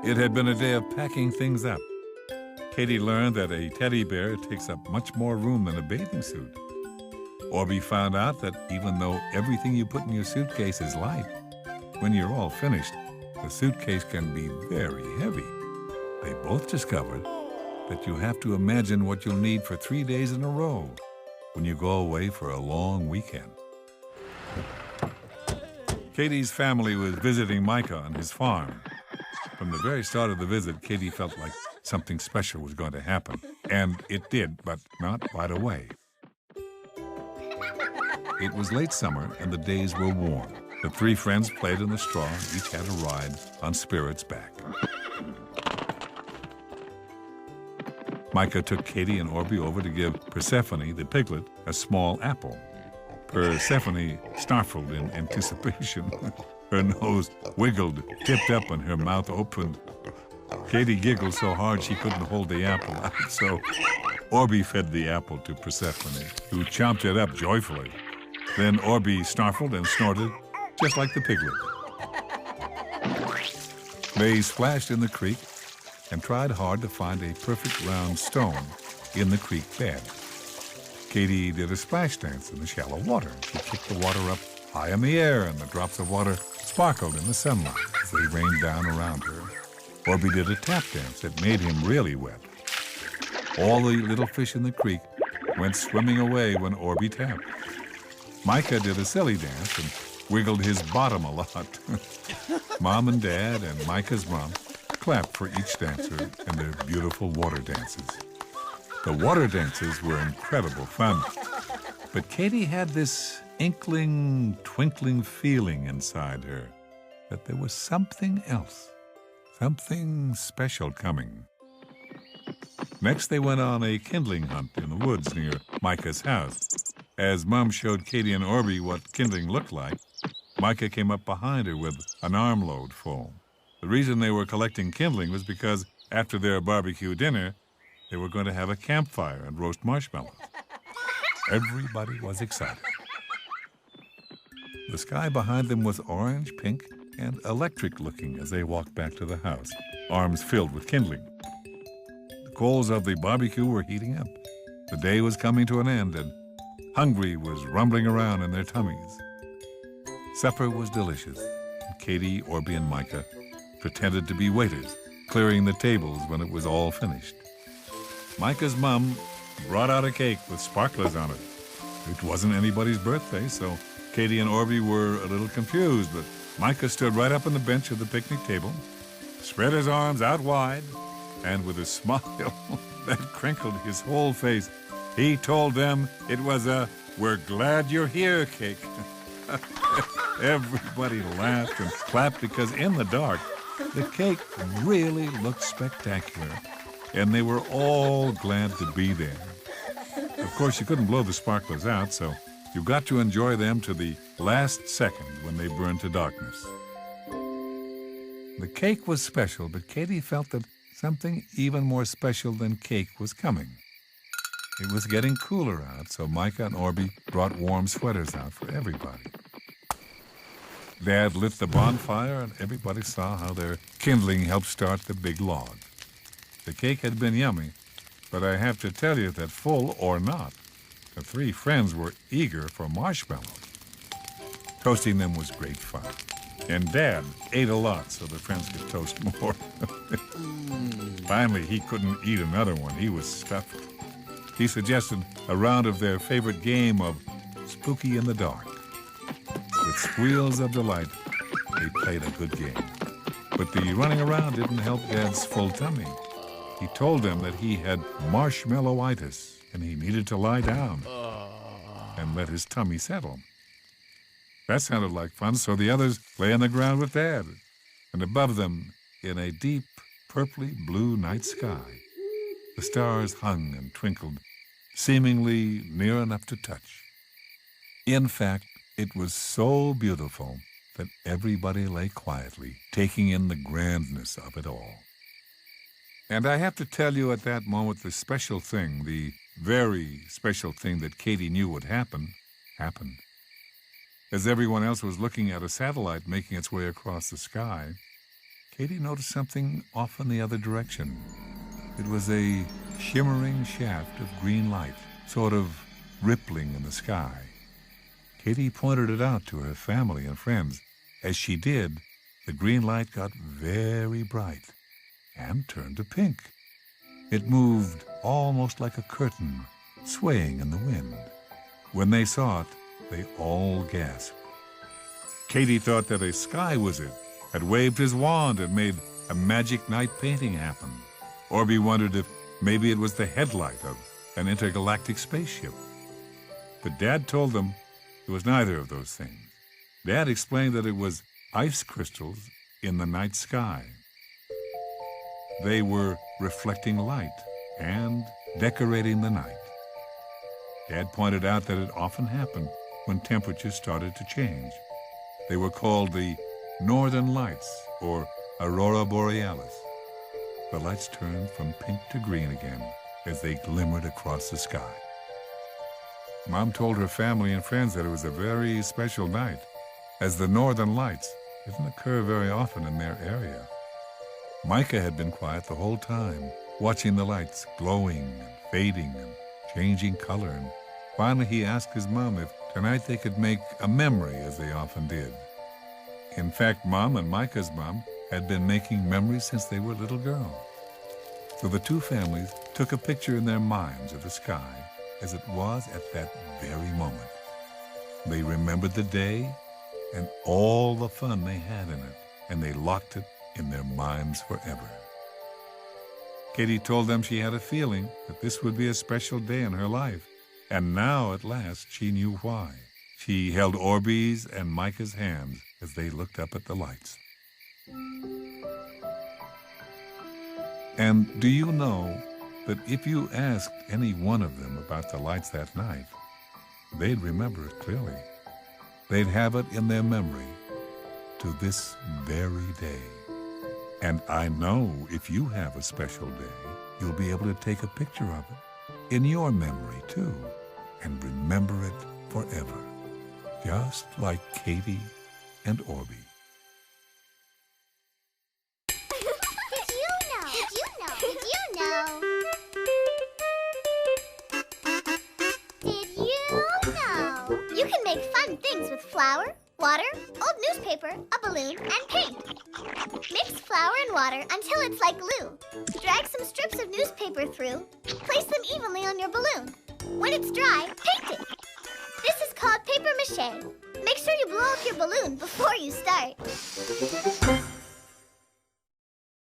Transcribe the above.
It had been a day of packing things up. Katie learned that a teddy bear takes up much more room than a bathing suit. Orbie found out that even though everything you put in your suitcase is light, when you're all finished, the suitcase can be very heavy. They both discovered that you have to imagine what you'll need for 3 days in a row when you go away for a long weekend. Katie's family was visiting Micah on his farm. From the very start of the visit, Katie felt like something special was going to happen. And it did, but not right away. It was late summer and the days were warm. The three friends played in the straw and each had a ride on Spirit's back. Micah took Katie and Orbie over to give Persephone, the piglet, a small apple. Persephone startled in anticipation. Her nose wiggled, tipped up, and her mouth opened. Katie giggled so hard she couldn't hold the apple out, so Orbie fed the apple to Persephone, who chomped it up joyfully. Then Orbie snarfled and snorted, just like the piglet. They splashed in the creek and tried hard to find a perfect round stone in the creek bed. Katie did a splash dance in the shallow water. She kicked the water up high in the air, and the drops of water sparkled in the sunlight as they rained down around her. Orbie did a tap dance that made him really wet. All the little fish in the creek went swimming away when Orbie tapped. Micah did a silly dance and wiggled his bottom a lot. Mom and Dad and Micah's mom clapped for each dancer in their beautiful water dances. The water dances were incredible fun, but Katie had this inkling, twinkling feeling inside her that there was something else, something special coming. Next, they went on a kindling hunt in the woods near Micah's house. As Mom showed Katie and Orbie what kindling looked like, Micah came up behind her with an armload full. The reason they were collecting kindling was because after their barbecue dinner, they were going to have a campfire and roast marshmallows. Everybody was excited. The sky behind them was orange, pink, and electric-looking as they walked back to the house, arms filled with kindling. The coals of the barbecue were heating up. The day was coming to an end, and hungry was rumbling around in their tummies. Supper was delicious, and Katie, Orbie, and Micah pretended to be waiters, clearing the tables when it was all finished. Micah's mom brought out a cake with sparklers on it. It wasn't anybody's birthday, so Katie and Orbie were a little confused, but Micah stood right up on the bench of the picnic table, spread his arms out wide, and with a smile that crinkled his whole face, he told them it was a "We're glad you're here" cake. Everybody laughed and clapped because in the dark, the cake really looked spectacular, and they were all glad to be there. Of course, you couldn't blow the sparklers out, so you got to enjoy them to the last second when they burned to darkness. The cake was special, but Katie felt that something even more special than cake was coming. It was getting cooler out, so Micah and Orbie brought warm sweaters out for everybody. Dad lit the bonfire, and everybody saw how their kindling helped start the big log. The cake had been yummy, but I have to tell you that full or not, the three friends were eager for marshmallows. Toasting them was great fun, and Dad ate a lot so the friends could toast more. Finally, he couldn't eat another one. He was stuffed. He suggested a round of their favorite game of Spooky in the Dark. With squeals of delight, they played a good game. But the running around didn't help Dad's full tummy. He told them that he had marshmallowitis and he needed to lie down and let his tummy settle. That sounded like fun, so the others lay on the ground with Dad. And above them, in a deep, purpley blue night sky, the stars hung and twinkled, seemingly near enough to touch. In fact, it was so beautiful that everybody lay quietly, taking in the grandness of it all. And I have to tell you at that moment the special thing, the very special thing that Katie knew would happen, happened. As everyone else was looking at a satellite making its way across the sky, Katie noticed something off in the other direction. It was a shimmering shaft of green light, sort of rippling in the sky. Katie pointed it out to her family and friends. As she did, the green light got very bright and turned to pink. It moved almost like a curtain, swaying in the wind. When they saw it, they all gasped. Katie thought that a sky wizard had waved his wand and made a magic night painting happen. Orbie wondered if maybe it was the headlight of an intergalactic spaceship. But Dad told them it was neither of those things. Dad explained that it was ice crystals in the night sky. They were reflecting light and decorating the night. Dad pointed out that it often happened when temperatures started to change. They were called the Northern Lights, or Aurora Borealis. The lights turned from pink to green again as they glimmered across the sky. Mom told her family and friends that it was a very special night, as the Northern Lights didn't occur very often in their area. Micah had been quiet the whole time, watching the lights glowing and fading and changing color, and finally he asked his mom if tonight they could make a memory, as they often did. In fact, Mom and Micah's mom had been making memories since they were little girls. So the two families took a picture in their minds of the sky as it was at that very moment. They remembered the day and all the fun they had in it, and they locked it in their minds forever. Katie told them she had a feeling that this would be a special day in her life, and now at last she knew why. She held Orbie's and Micah's hands as they looked up at the lights. And do you know that if you asked any one of them about the lights that night, they'd remember it clearly. They'd have it in their memory to this very day. And I know if you have a special day, you'll be able to take a picture of it in your memory too, and remember it forever, just like Katie and Orbie. You can make fun things with flour, water, old newspaper, a balloon, and paint. Mix flour and water until it's like glue. Drag some strips of newspaper through. Place them evenly on your balloon. When it's dry, paint it. This is called paper mache. Make sure you blow up your balloon before you start.